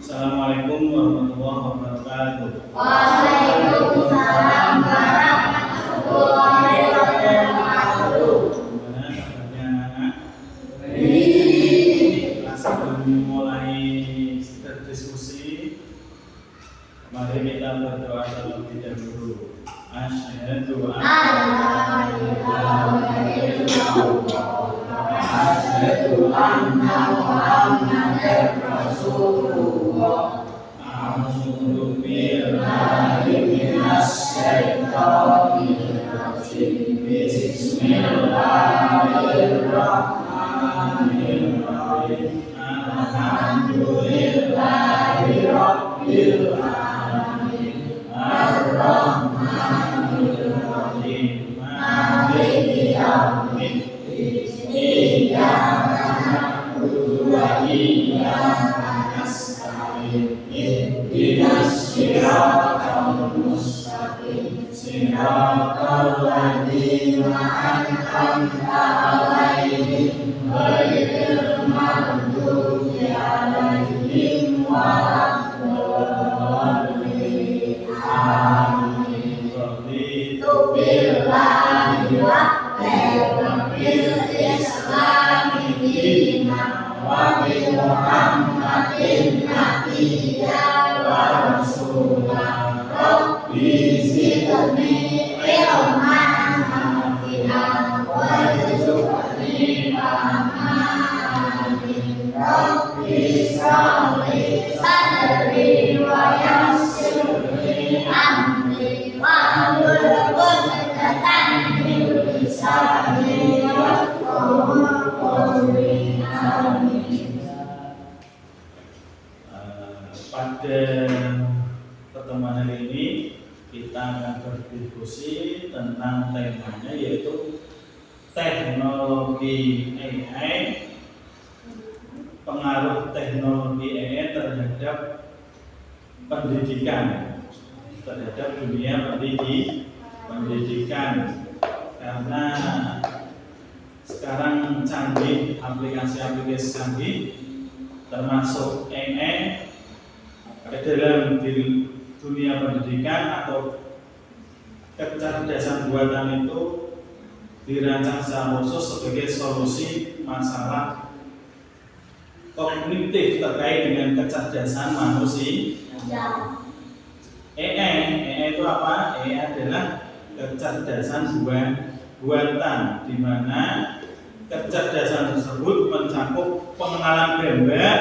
Assalamualaikum warahmatullahi wabarakatuh. Waalaikumsalam warahmatullahi wabarakatuh. Gimana kabarnya anak-anak? Sebelum mulai berdiskusi, mari kita berdoa terlebih dahulu. Asyhadu an la ilaha illallah wa asyhadu anna Muhammadar Rasulullah. A'udzu billahi minasy syaithanir rajim. Bismillahirrahmanirrahim. Alhamdulillahi rabbil alamin. Ar-Rahmanir Rahim. Maliki yaumiddin. Iyyaka na'budu wa iyyaka nasta'in. Ihdinas siratal mustaqim. Siratal ladzina an'amta 'alaihim ghairil maghdubi 'alaihim waladdallin. Amin. Raditu billahi rabban bil islami dinan wa bi Muhammadin nabiyyan wa rasulan. Rabbi zidni ilman nafi'an warzuqni fahman. Rabbi shrahli sadri wa yassirli amri wahlul 'uqdatam min lisani yafqahu qawli. Amin. Pada pertemuan hari ini kita akan berdiskusi tentang temanya, yaitu teknologi AI, pengaruh teknologi AI terhadap pendidikan, terhadap dunia pendidikan. Karena sekarang canggih, aplikasi-aplikasi canggih termasuk AI dalam dunia pendidikan atau kecerdasan buatan itu dirancang secara khusus sebagai solusi masalah kognitif terkait dengan kecerdasan manusia. AI itu apa? AI adalah kecerdasan buatan, di mana kecerdasan tersebut mencakup pengenalan gambar,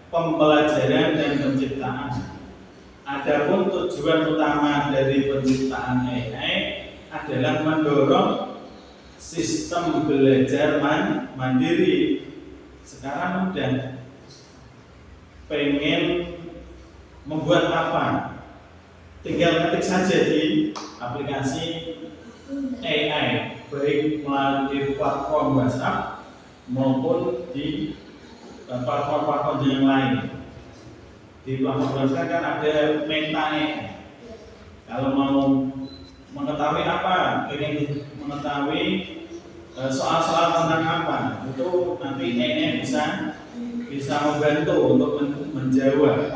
pembelajaran dan penciptaan. Adapun tujuan utama dari penciptaan AI adalah mendorong sistem belajar mandiri. Sekarang udah pengen membuat apa? Tinggal ketik saja di aplikasi AI, baik melalui platform WhatsApp maupun di platform-platform yang lain. Di platform WhatsApp kan ada Meta AI. Kalau mau mengetahui apa, ingin mengetahui soal-soal tentang apa, itu nanti AI bisa membantu untuk menjawab.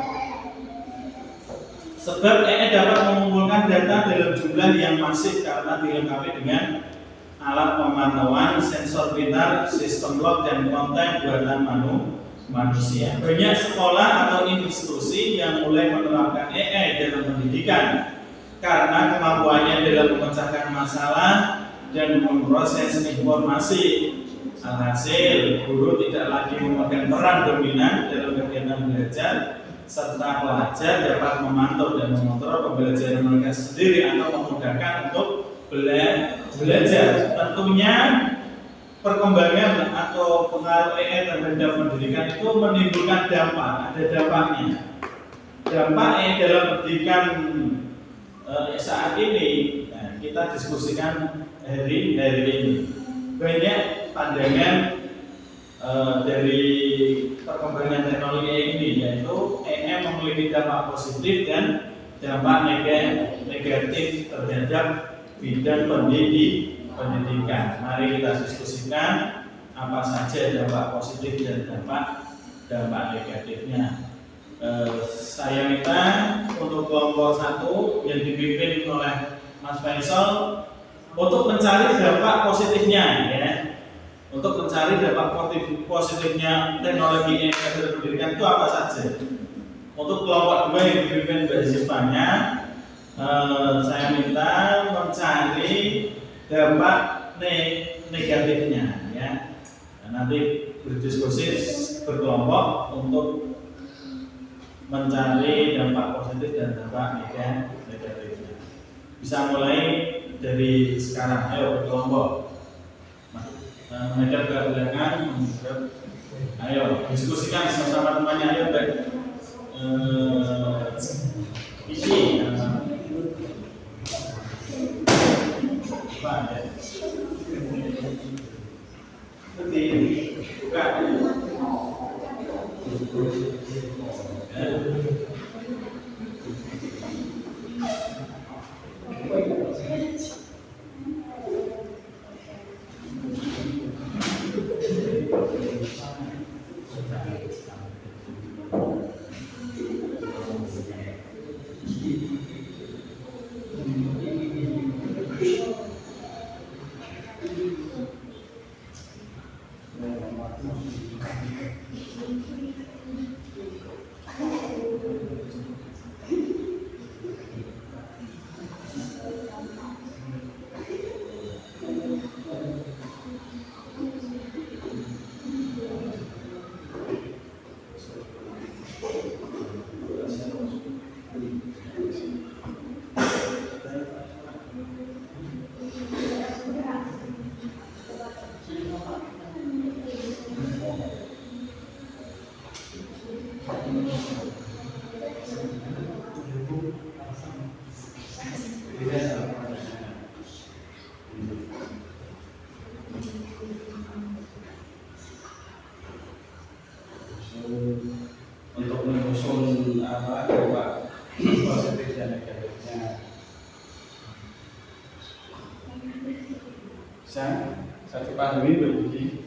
Sebab AI dapat mengumpulkan data dalam jumlah yang masif karena dilengkapi dengan alat pemantauan, sensor pintar, sistem log dan konten buatan manusia. Banyak sekolah atau institusi yang mulai menerapkan AI dalam pendidikan karena kemampuannya dalam memecahkan masalah dan memproses informasi. Alhasil, guru tidak lagi memegang peran dominan dalam kegiatan belajar, serta pelajar dapat memantau dan mengontrol pembelajaran mereka sendiri atau memudahkan untuk belajar. Tentunya perkembangan atau pengaruh AI terhadap pendidikan itu menimbulkan dampak, ada dampaknya. Dampak AI dalam pendidikan saat ini kita diskusikan hari ini. Banyak pandangan dari perkembangan teknologi ini, yaitu AI memiliki dampak positif dan dampak negatif terhadap bidang pendidikan. Mari kita diskusikan apa saja dampak positif dan dampak dampak negatifnya. Saya minta untuk kelompok 1 yang dipimpin oleh Mas Faisal untuk mencari dampak positifnya, ya. Untuk mencari dampak positifnya teknologi indikator pendidikan itu apa saja. Untuk kelompok 2 yang dipimpin Mbak Zifanya, saya minta mencari dampak negatifnya, ya. Nanti berdiskusi berkelompok untuk mencari dampak positif dan dampak negatifnya. Bisa mulai dari sekarang, ayo berkelompok. Menghadap ke belakang, ayo diskusikan sama-sama temannya, ayo baik. Isi apa ya? Seperti buka. Untuk menyusun dampak positif dan negatifnya. Saya dipahami begini.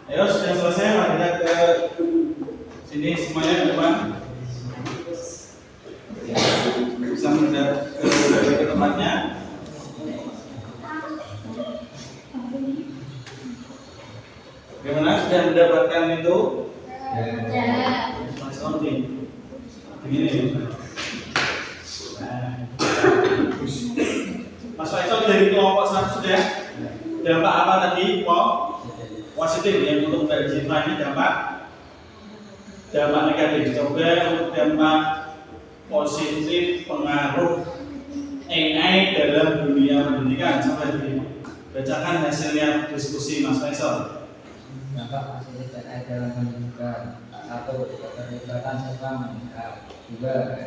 Ayo, sudah selesai, mari kita ke sini semuanya ke depan. Bisa menghadap ke tempatnya. Bagaimana, sudah mendapatkan itu? Mas Onti, begini. Mas Faisal dari kelompok 1 sudah. Dampak apa tadi? Positif ya, untuk Mbak Ziva ini dampak negatif. Coba untuk dampak positif pengaruh AI pendidikan. Coba dibacakan hasilnya diskusi Mas Faisal. Dampak fasilitas dalam pendidikan. 1. Keterlibatan siswa meningkat. 2.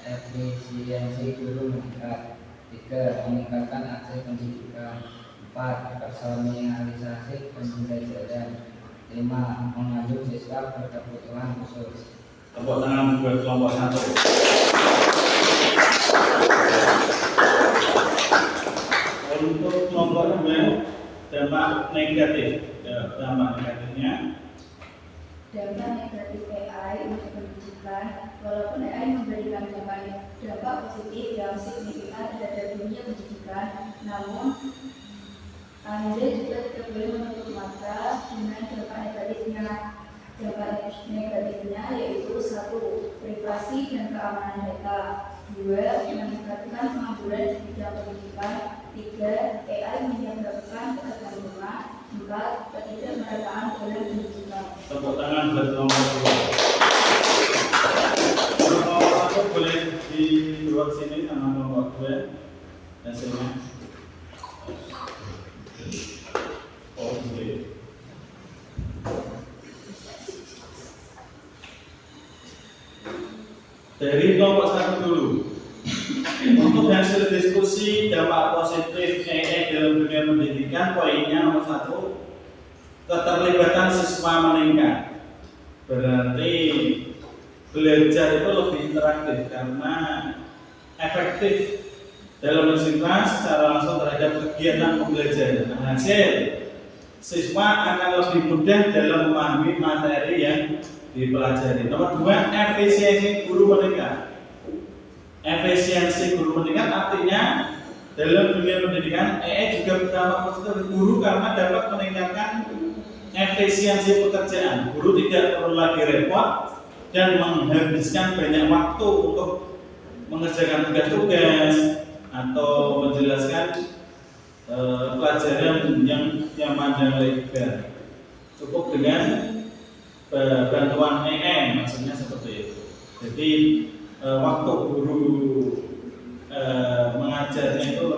Efisiensi guru meningkat. 3. Meningkatkan akses pendidikan. 4. Personalisasi pembelajaran. 5. Mengandung siswa berkebutuhan khusus. Tepuk tangan buat kelompok 1. Untuk kelompok 2, dampak negatif. Dampak negatifnya. Dampak negatif AI untuk pendidikan. Walaupun AI memberikan dampak positif yang signifikan terhadap dunia pendidikan, namun Anda juga tidak boleh menutup mata dengan dampak negatifnya. Dampak negatifnya yaitu 1. Privasi dan keamanan data. 2. Meningkatkan pengangguran di bidang pendidikan. 3. AI menyebabkan ketergantungan. 4. Ketidakmerataan dalam pendidikan. Tepuk tangan buat kelompok 2. Kelompok 1 boleh di luar sini sama kelompok 2 hasilnya. Oke. Dari kelompok 1 dulu. Untuk hasil diskusi dampak positif AI dalam dunia pendidikan, poinnya nomor 1, keterlibatan siswa meningkat. Berarti belajar itu lebih interaktif karena efektif dalam bersifat secara langsung terhadap kegiatan pembelajaran. Hasil siswa akan lebih mudah dalam memahami materi yang dipelajari. Nomor 2, efisiensi guru meningkat. Efisiensi guru meningkat artinya dalam dunia pendidikan AI juga berdampak positif guru karena dapat meningkatkan efisiensi pekerjaan. Guru tidak perlu lagi repot dan menghabiskan banyak waktu untuk mengerjakan tugas-tugas atau menjelaskan pelajaran yang panjang lebar. Cukup dengan bantuan AI, maksudnya seperti itu. Jadi waktu guru mengajarnya itu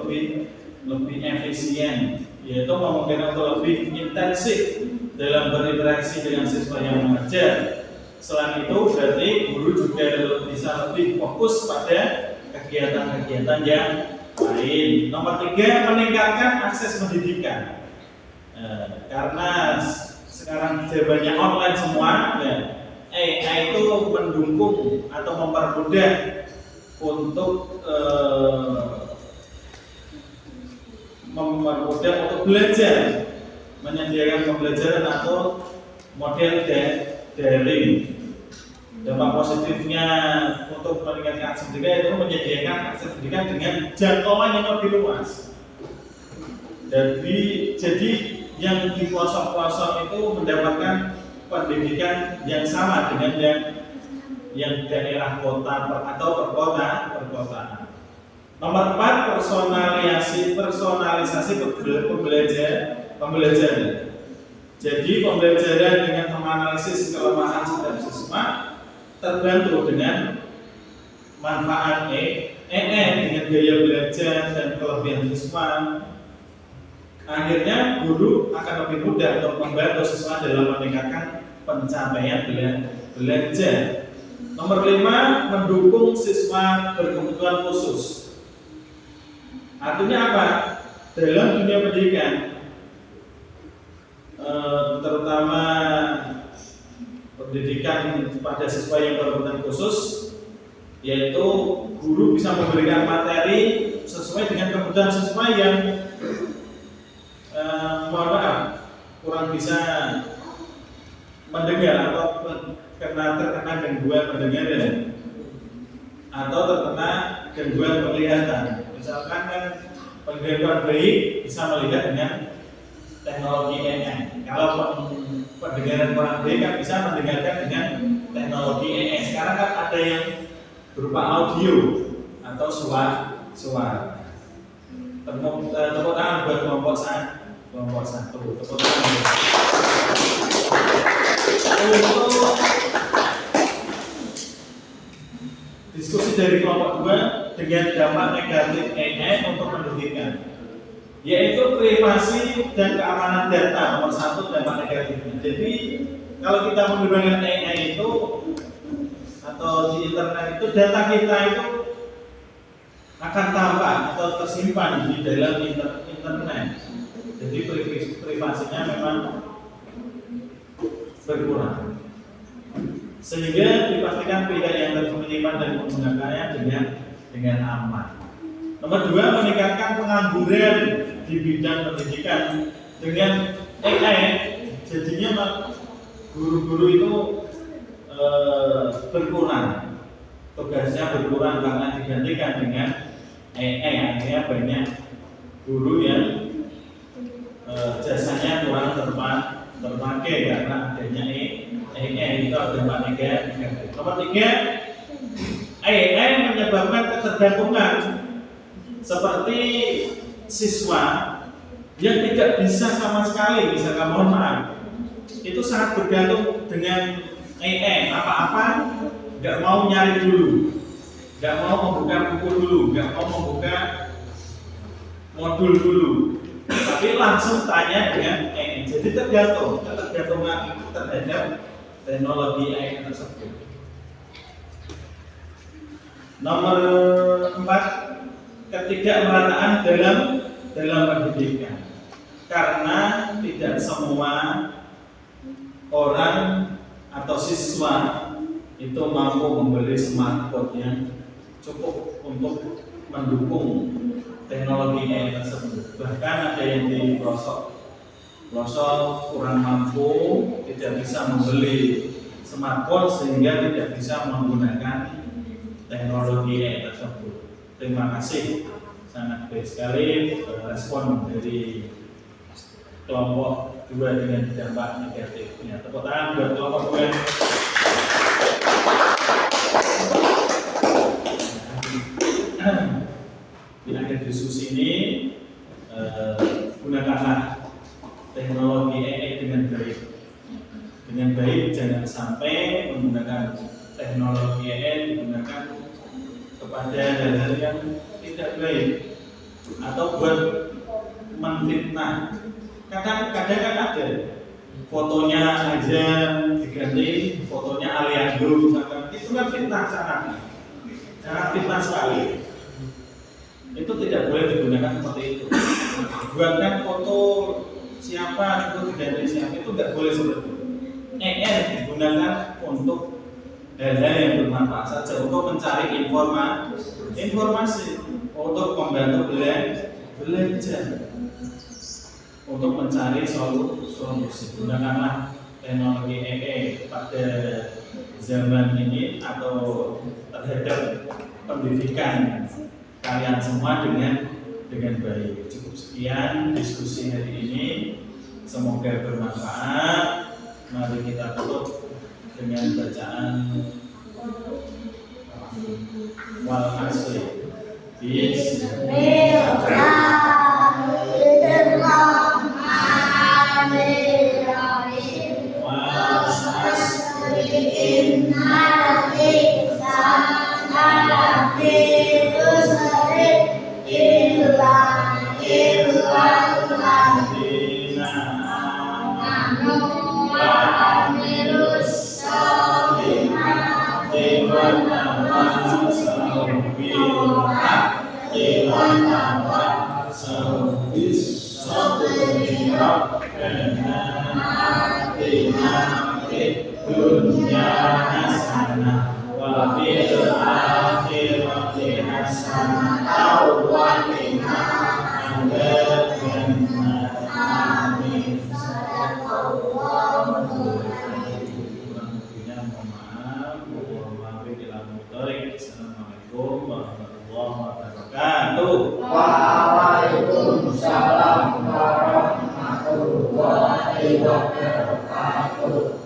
lebih efisien, yaitu memungkinkan untuk lebih intensif dalam berinteraksi dengan siswa yang mengajar. Selain itu berarti guru juga bisa lebih fokus pada kegiatan-kegiatan yang lain. Nomor 3, meningkatkan akses pendidikan. Karena sekarang zamannya online semua, ya, AI itu mendukung atau mempermudah untuk belajar, menyediakan pembelajaran atau model daring. Dampak positifnya untuk meningkatkan akses pendidikan itu menyediakan akses pendidikan dengan jangkauan yang lebih luas. Jadi yang di pelosok-pelosok itu mendapatkan pendidikan yang sama dengan yang daerah kota atau perkotaan. Nomor 4, personalisasi pembelajaran. Jadi pembelajaran dengan menganalisis kelemahan setiap siswa terbantu dengan manfaat AI dengan gaya belajar dan kelebihan siswa. Akhirnya guru akan lebih mudah untuk membantu siswa dalam meningkatkan pencapaian belajar. Nomor 5, mendukung siswa berkebutuhan khusus. Artinya apa? Dalam dunia pendidikan, terutama pendidikan pada siswa yang berkebutuhan khusus, yaitu guru bisa memberikan materi sesuai dengan kebutuhan siswa yang mohon maaf kurang bisa mendengar atau terkena gangguan mendengar atau terkena gangguan penglihatan. Misalkan kan pendengaran baik bisa melihat dengan teknologi AI. Kalau pendengaran kurang baik kan bisa mendengarkan dengan teknologi AI. Sekarang kan ada yang berupa audio atau suara. Tepuk tangan buat kelompok 1. Tepuk tangan. Untuk diskusi dari kelompok 2, dengan dampak negatif AI untuk pendidikan, yaitu privasi dan keamanan data nomor satu dampak negatifnya. Jadi kalau kita menggunakan AI itu atau di internet itu, data kita itu akan tampak atau tersimpan di dalam internet. Jadi privasinya memang berkurang, sehingga dipastikan pihak yang menyimpan dan menggunakannya dengan aman. Nomor dua, meningkatkan pengangguran di bidang pendidikan. Dengan AI jadinya guru-guru itu berkurang, tugasnya berkurang karena digantikan dengan AI. Akhirnya banyak guru yang jasanya kurang terpakai karena adanya AI. Itu dampak negatif. Nomor tiga, AI menyebabkan ketergantungan, seperti siswa yang tidak bisa sama sekali, misalkan mohon maaf, itu sangat bergantung dengan AI. Apa-apa nggak mau nyari dulu, nggak mau membuka buku dulu, nggak mau membuka modul dulu, tapi langsung tanya dengan AI. Jadi ketergantungan terhadap teknologi AI tersebut. Nomor 4, ketidakmerataan dalam pendidikan, karena tidak semua orang atau siswa itu mampu membeli smartphone yang cukup untuk mendukung teknologi AI tersebut. Bahkan ada yang di pelosok kurang mampu, tidak bisa membeli smartphone sehingga tidak bisa menggunakan teknologi AI tersebut. Terima kasih, sangat baik sekali respon dari kelompok 2 dengan dampak negatifnya. Tepuk tangan buat kelompok 2. Di akhir diskusi ini, gunakanlah teknologi AI dengan baik. Dengan baik, jangan sampai menggunakan teknologi AI digunakan kepada hal-hal yang tidak baik atau buat menfitnah. Kadang-kadang kan ada fotonya aja diganti fotonya Aliando misalkan, itu kan fitnah, sangat fitnah sekali. Itu tidak boleh digunakan seperti itu. Buatkan foto siapa itu diganti siapa, itu tidak boleh seperti itu. AI digunakan untuk hal-hal yang bermanfaat saja, untuk mencari informasi, untuk membantu belajar, untuk mencari solusi. Gunakanlah teknologi AI pada zaman ini atau terhadap pendidikan kalian semua dengan baik. Cukup sekian diskusi hari ini, semoga bermanfaat. Mari kita tutup dengan bacaan wal asri. Bismillahirrahmanirrahim. Wal asri innal insana lafi khusr illa alladzina amanu wa amilus solihati wa tawassaw bil haqqi wa tawassaw bis sabri. Rabbana atina fid dunya hasanah wa fil akhirati hasanah wa qina adzabannar. Amin. Assalamualaikum warahmatullahi wabarakatuh. Waalaikumsalam warahmatullahi wabarakatuh.